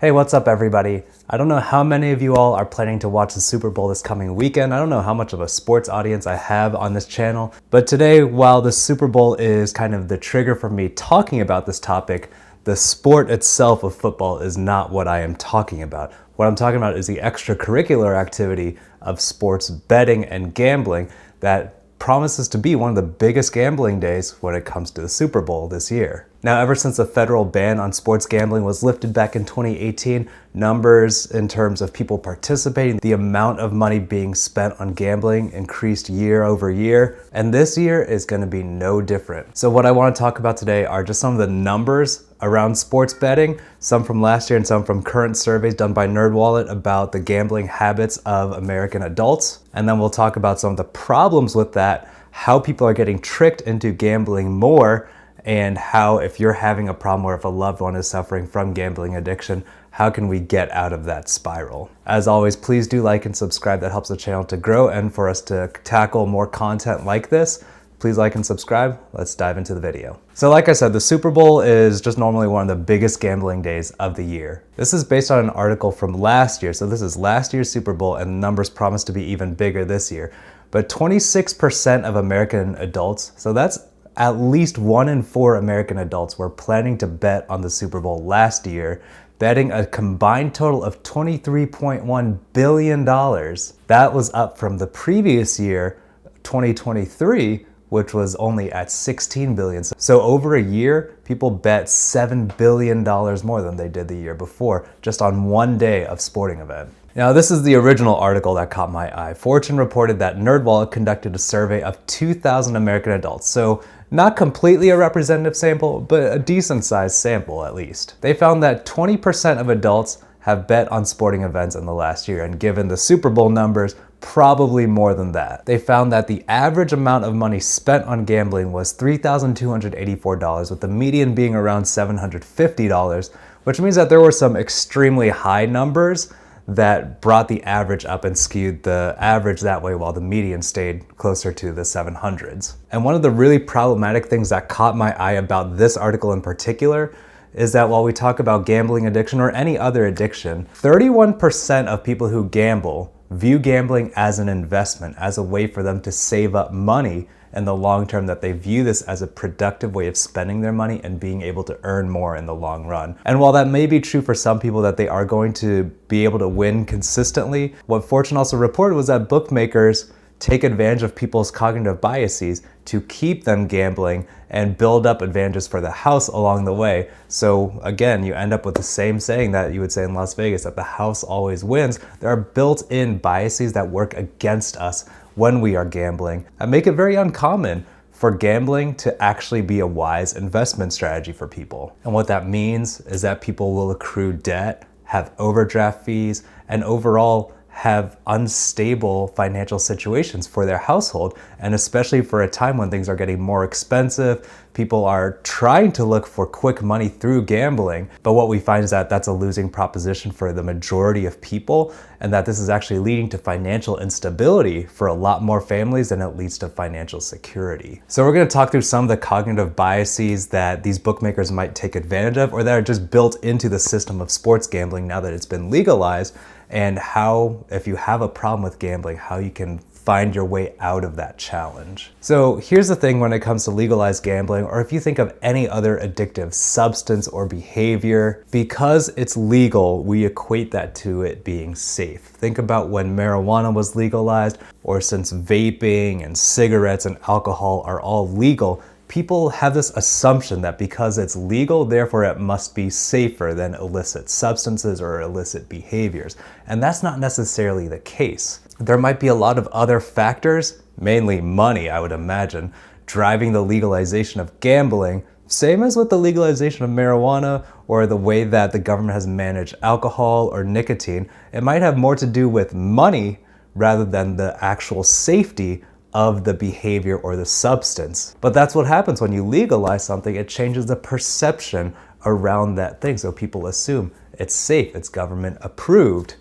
Hey, what's up everybody? I don't know how many of you all are planning to watch the Super Bowl this coming weekend. I don't know how much of a sports audience I have on this channel, but today, while the Super Bowl is kind of the trigger for me talking about this topic, the sport itself of football is not what I am talking about. What I'm talking about is the extracurricular activity of sports betting and gambling that promises to be one of the biggest gambling days when it comes to the Super Bowl this year. Now, ever since the federal ban on sports gambling was lifted back in 2018, numbers in terms of people participating, the amount of money being spent on gambling increased year over year, and this year is going to be no different. So what I want to talk about today are just some of the numbers around sports betting, some from last year and some from current surveys done by NerdWallet about the gambling habits of American adults. And then we'll talk about some of the problems with that, how people are getting tricked into gambling more, and how if you're having a problem or if a loved one is suffering from gambling addiction, how can we get out of that spiral? As always, please do like and subscribe. That helps the channel to grow and for us to tackle more content like this. Please like and subscribe. Let's dive into the video. So like I said, the Super Bowl is just normally one of the biggest gambling days of the year. This is based on an article from last year. So this is last year's Super Bowl and the numbers promise to be even bigger this year. But 26% of American adults, so that's at least 1 in 4 American adults were planning to bet on the Super Bowl last year, betting a combined total of $23.1 billion. That was up from the previous year, 2023, which was only at $16 billion. So over a year, people bet $7 billion more than they did the year before, just on one day of sporting event. Now, this is the original article that caught my eye. Fortune reported that NerdWallet conducted a survey of 2,000 American adults. So not completely a representative sample, but a decent sized sample at least. They found that 20% of adults have bet on sporting events in the last year, and given the Super Bowl numbers, probably more than that. They found that the average amount of money spent on gambling was $3,284, with the median being around $750, which means that there were some extremely high numbers that brought the average up and skewed the average that way while the median stayed closer to the 700s. And one of the really problematic things that caught my eye about this article in particular is that while we talk about gambling addiction or any other addiction, 31% of people who gamble view gambling as an investment, as a way for them to save up money in the long term, that they view this as a productive way of spending their money and being able to earn more in the long run. And while that may be true for some people that they are going to be able to win consistently, what Fortune also reported was that bookmakers take advantage of people's cognitive biases to keep them gambling and build up advantages for the house along the way. So again, you end up with the same saying that you would say in Las Vegas, that the house always wins. There are built-in biases that work against us when we are gambling and make it very uncommon for gambling to actually be a wise investment strategy for people. And what that means is that people will accrue debt, have overdraft fees, and overall have unstable financial situations for their household. And especially for a time when things are getting more expensive, people are trying to look for quick money through gambling. But what we find is that that's a losing proposition for the majority of people, and that this is actually leading to financial instability for a lot more families than it leads to financial security. So we're going to talk through some of the cognitive biases that these bookmakers might take advantage of, or that are just built into the system of sports gambling now that it's been legalized, and how, if you have a problem with gambling, how you can find your way out of that challenge. So here's the thing when it comes to legalized gambling, or if you think of any other addictive substance or behavior, because it's legal, we equate that to it being safe. Think about when marijuana was legalized, or since vaping and cigarettes and alcohol are all legal, people have this assumption that because it's legal, therefore it must be safer than illicit substances or illicit behaviors. And that's not necessarily the case. There might be a lot of other factors, mainly money, I would imagine, driving the legalization of gambling, same as with the legalization of marijuana or the way that the government has managed alcohol or nicotine. It might have more to do with money rather than the actual safety of the behavior or the substance. But that's what happens when you legalize something. It changes the perception around that thing. So people assume it's safe, it's government approved.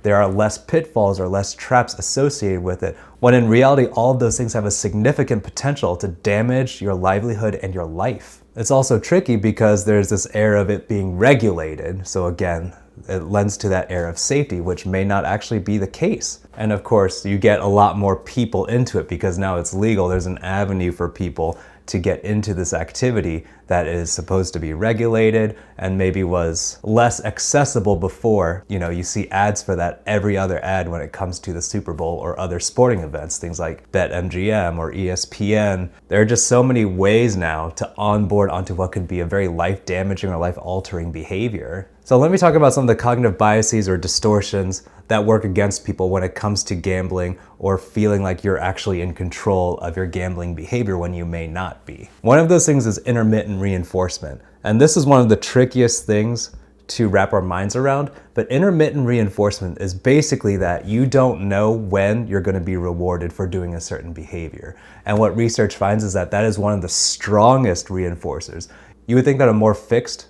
There are less pitfalls or less traps associated with it, when in reality, all of those things have a significant potential to damage your livelihood and your life. It's also tricky because there's this air of it being regulated. So again, It lends to that air of safety, which may not actually be the case. And of course, you get a lot more people into it because now it's legal. There's an avenue for people to get into this activity that is supposed to be regulated and maybe was less accessible before. You know, you see ads for that every other ad when it comes to the Super Bowl or other sporting events, things like betmgm or ESPN. There are just so many ways now to onboard onto what could be a very life-damaging or life-altering behavior. So let me talk about some of the cognitive biases or distortions that work against people when it comes to gambling or feeling like you're actually in control of your gambling behavior when you may not be. One of those things is intermittent reinforcement. And this is one of the trickiest things to wrap our minds around, but intermittent reinforcement is basically that you don't know when you're going to be rewarded for doing a certain behavior. And what research finds is that that is one of the strongest reinforcers. You would think that a more fixed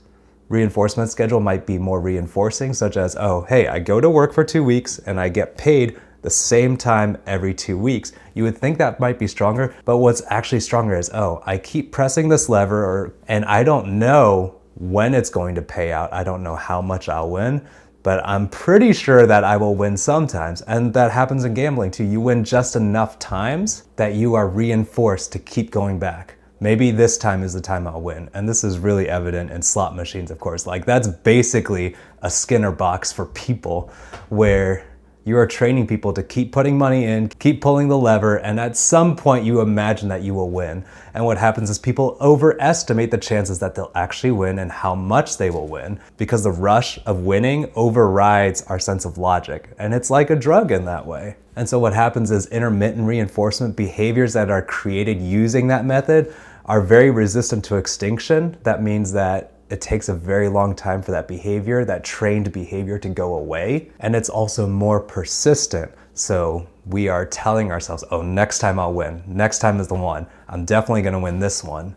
reinforcement schedule might be more reinforcing, such as, oh, hey, I go to work for 2 weeks and I get paid the same time every 2 weeks. You would think that might be stronger, but what's actually stronger is, oh, I keep pressing this lever and I don't know when it's going to pay out. I don't know how much I'll win, but I'm pretty sure that I will win sometimes. And that happens in gambling too. You win just enough times that you are reinforced to keep going back. Maybe this time is the time I'll win. And this is really evident in slot machines, of course. Like, that's basically a Skinner box for people where you are training people to keep putting money in, keep pulling the lever, and at some point you imagine that you will win. And what happens is people overestimate the chances that they'll actually win and how much they will win, because the rush of winning overrides our sense of logic. And it's like a drug in that way. And so what happens is intermittent reinforcement behaviors that are created using that method are very resistant to extinction. That means that it takes a very long time for that behavior, that trained behavior, to go away. And it's also more persistent. So we are telling ourselves, oh, next time I'll win. Next time is the one. I'm definitely gonna win this one.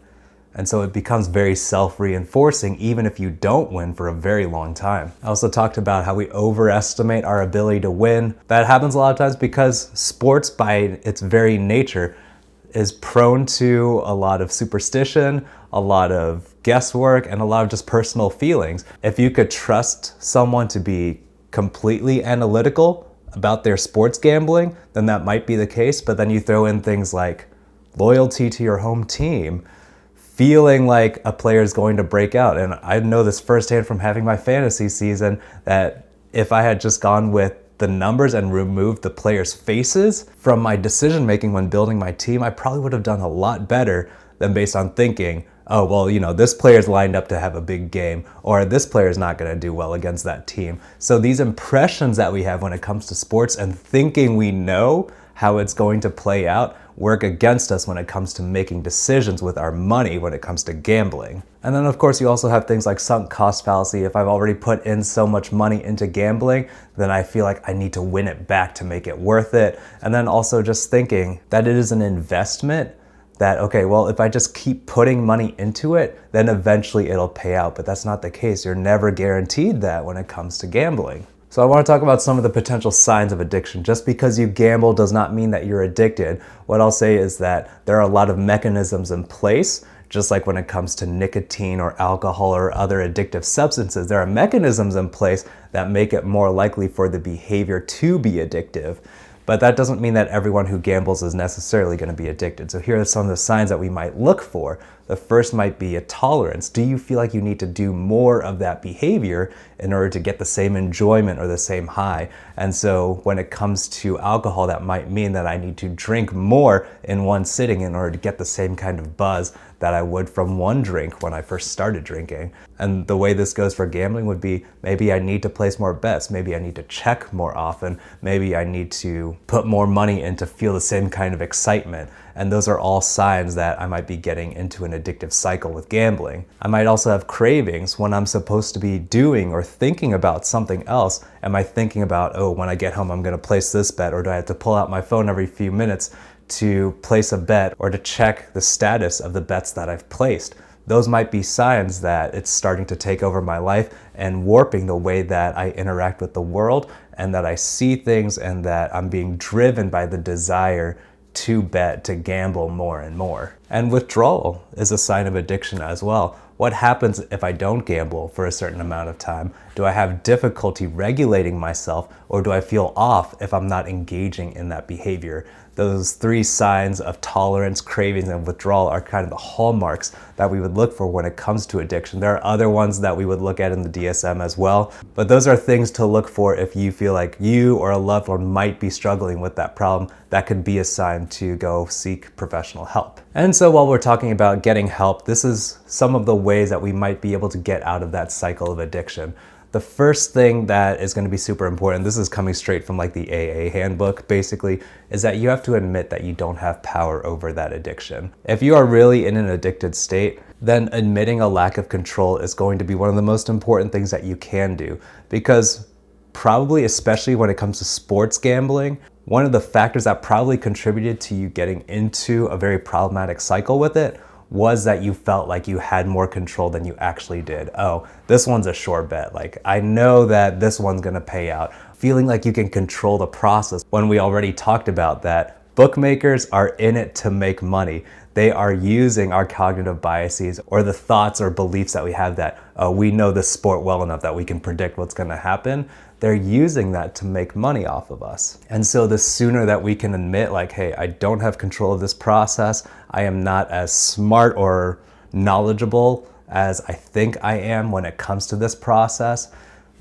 And so it becomes very self-reinforcing even if you don't win for a very long time. I also talked about how we overestimate our ability to win. That happens a lot of times because sports, by its very nature, is prone to a lot of superstition, a lot of guesswork, and a lot of just personal feelings. If you could trust someone to be completely analytical about their sports gambling, then that might be the case. But then you throw in things like loyalty to your home team, feeling like a player is going to break out. And I know this firsthand from having my fantasy season, that if I had just gone with the numbers and removed the players' faces from my decision making when building my team, I probably would have done a lot better than based on thinking, oh, well, you know, this player's lined up to have a big game, or this player's not going to do well against that team. So these impressions that we have when it comes to sports and thinking we know how it's going to play out work against us when it comes to making decisions with our money when it comes to gambling. And then of course you also have things like sunk cost fallacy. If I've already put in so much money into gambling, then I feel like I need to win it back to make it worth it. And then also just thinking that it is an investment, that, okay, well, if I just keep putting money into it, then eventually it'll pay out. But that's not the case. You're never guaranteed that when it comes to gambling. So I want to talk about some of the potential signs of addiction. Just because you gamble does not mean that you're addicted. What I'll say is that there are a lot of mechanisms in place, just like when it comes to nicotine or alcohol or other addictive substances. There are mechanisms in place that make it more likely for the behavior to be addictive. But that doesn't mean that everyone who gambles is necessarily going to be addicted. So here are some of the signs that we might look for. The first might be a tolerance. Do you feel like you need to do more of that behavior in order to get the same enjoyment or the same high? And so when it comes to alcohol, that might mean that I need to drink more in one sitting in order to get the same kind of buzz that I would from one drink when I first started drinking. And the way this goes for gambling would be, maybe I need to place more bets, maybe I need to check more often, maybe I need to put more money in to feel the same kind of excitement. And those are all signs that I might be getting into an addictive cycle with gambling. I might also have cravings when I'm supposed to be doing or thinking about something else. Am I thinking about, oh, when I get home, I'm gonna place this bet, or do I have to pull out my phone every few minutes to place a bet or to check the status of the bets that I've placed? Those might be signs that it's starting to take over my life and warping the way that I interact with the world and that I see things, and that I'm being driven by the desire to bet, to gamble more and more. And withdrawal is a sign of addiction as well. What happens if I don't gamble for a certain amount of time? Do I have difficulty regulating myself, or do I feel off if I'm not engaging in that behavior? Those 3 signs of tolerance, cravings, and withdrawal are kind of the hallmarks that we would look for when it comes to addiction. There are other ones that we would look at in the DSM as well, but those are things to look for if you feel like you or a loved one might be struggling with that problem. That could be a sign to go seek professional help. And so while we're talking about getting help, this is some of the ways that we might be able to get out of that cycle of addiction. The first thing that is going to be super important, this is coming straight from like the AA handbook basically, is that you have to admit that you don't have power over that addiction. If you are really in an addicted state, then admitting a lack of control is going to be one of the most important things that you can do, because probably, especially when it comes to sports gambling, one of the factors that probably contributed to you getting into a very problematic cycle with it was that you felt like you had more control than you actually did. Oh, this one's a sure bet. Like, I know that this one's gonna pay out. Feeling like you can control the process when we already talked about that. Bookmakers are in it to make money. They are using our cognitive biases or the thoughts or beliefs that we have that we know this sport well enough that we can predict what's gonna happen. They're using that to make money off of us. And so the sooner that we can admit like, hey, I don't have control of this process, I am not as smart or knowledgeable as I think I am when it comes to this process,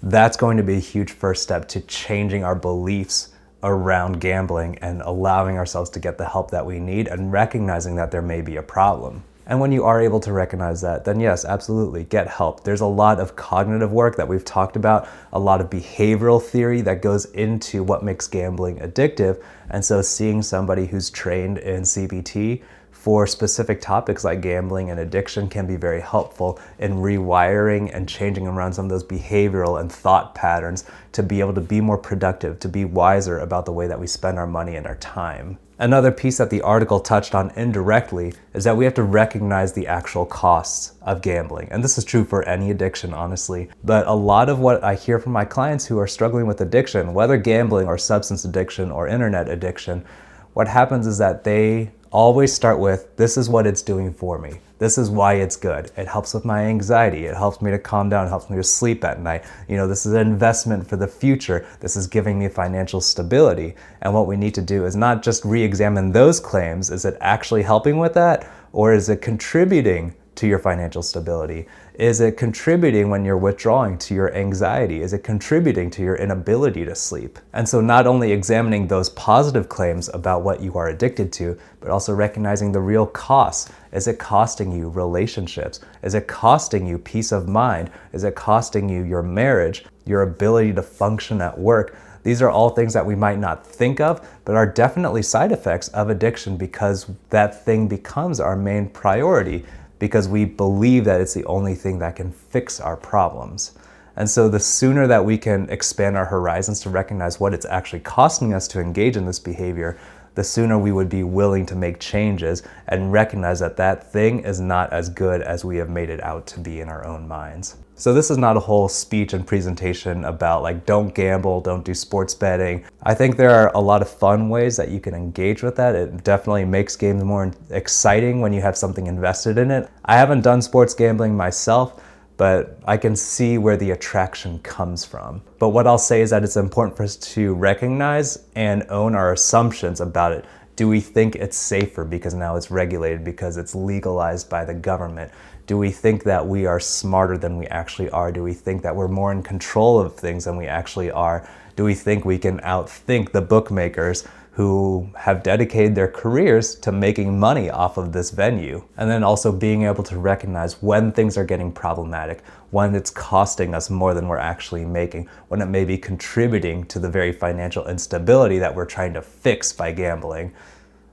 that's going to be a huge first step to changing our beliefs around gambling and allowing ourselves to get the help that we need and recognizing that there may be a problem. And when you are able to recognize that, then yes, absolutely, get help. There's a lot of cognitive work that we've talked about, a lot of behavioral theory that goes into what makes gambling addictive. And so seeing somebody who's trained in CBT for specific topics like gambling and addiction can be very helpful in rewiring and changing around some of those behavioral and thought patterns to be able to be more productive, to be wiser about the way that we spend our money and our time. Another piece that the article touched on indirectly is that we have to recognize the actual costs of gambling. And this is true for any addiction, honestly. But a lot of what I hear from my clients who are struggling with addiction, whether gambling or substance addiction or internet addiction, what happens is that they always start with, this is what it's doing for me. This is why it's good. It helps with my anxiety. It helps me to calm down. It helps me to sleep at night. You know, this is an investment for the future. This is giving me financial stability. And what we need to do is not just re-examine those claims. Is it actually helping with that? Or is it contributing to your financial stability? Is it contributing when you're withdrawing to your anxiety? Is it contributing to your inability to sleep? And so not only examining those positive claims about what you are addicted to, but also recognizing the real costs. Is it costing you relationships? Is it costing you peace of mind? Is it costing you your marriage, your ability to function at work? These are all things that we might not think of, but are definitely side effects of addiction because that thing becomes our main priority, because we believe that it's the only thing that can fix our problems. And so the sooner that we can expand our horizons to recognize what it's actually costing us to engage in this behavior, the sooner we would be willing to make changes and recognize that that thing is not as good as we have made it out to be in our own minds. So this is not a whole speech and presentation about like, don't gamble, don't do sports betting. I think there are a lot of fun ways that you can engage with that. It definitely makes games more exciting when you have something invested in it. I haven't done sports gambling myself, but I can see where the attraction comes from. But what I'll say is that it's important for us to recognize and own our assumptions about it. Do we think it's safer because now it's regulated, because it's legalized by the government? Do we think that we are smarter than we actually are? Do we think that we're more in control of things than we actually are? Do we think we can outthink the bookmakers who have dedicated their careers to making money off of this venue? And then also being able to recognize when things are getting problematic, when it's costing us more than we're actually making, when it may be contributing to the very financial instability that we're trying to fix by gambling.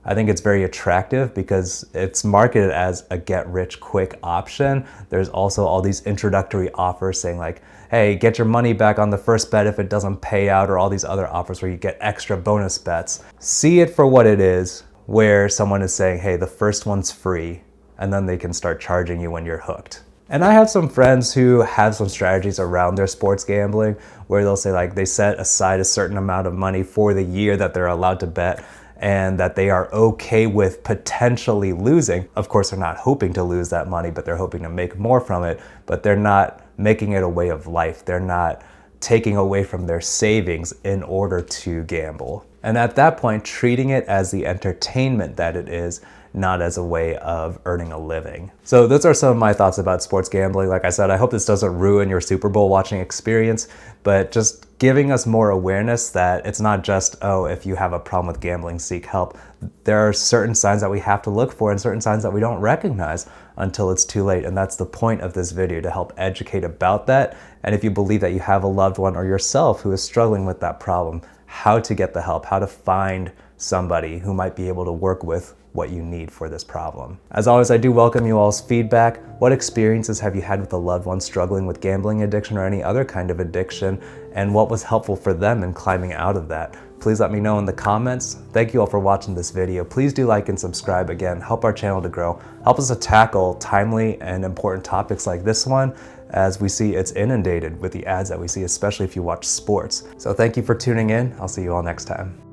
I think it's very attractive because it's marketed as a get-rich-quick option. There's also all these introductory offers saying like, hey, get your money back on the first bet if it doesn't pay out, or all these other offers where you get extra bonus bets. See it for what it is, where someone is saying, hey, the first one's free, and then they can start charging you when you're hooked. And I have some friends who have some strategies around their sports gambling where they'll say like they set aside a certain amount of money for the year that they're allowed to bet. and that they are okay with potentially losing. Of course, they're not hoping to lose that money, but they're hoping to make more from it, but they're not making it a way of life. They're not taking away from their savings in order to gamble. And at that point, treating it as the entertainment that it is, not as a way of earning a living. So those are some of my thoughts about sports gambling. Like I said, I hope this doesn't ruin your Super Bowl watching experience, but just giving us more awareness that it's not just, oh, if you have a problem with gambling, seek help. There are certain signs that we have to look for and certain signs that we don't recognize until it's too late. And that's the point of this video, to help educate about that. And if you believe that you have a loved one or yourself who is struggling with that problem, how to get the help, how to find somebody who might be able to work with what you need for this problem. As always, I do welcome you all's feedback. What experiences have you had with a loved one struggling with gambling addiction or any other kind of addiction? And what was helpful for them in climbing out of that? Please let me know in the comments. Thank you all for watching this video. Please do like and subscribe. Again, help our channel to grow. Help us to tackle timely and important topics like this one, as we see it's inundated with the ads that we see, especially if you watch sports. So thank you for tuning in. I'll see you all next time.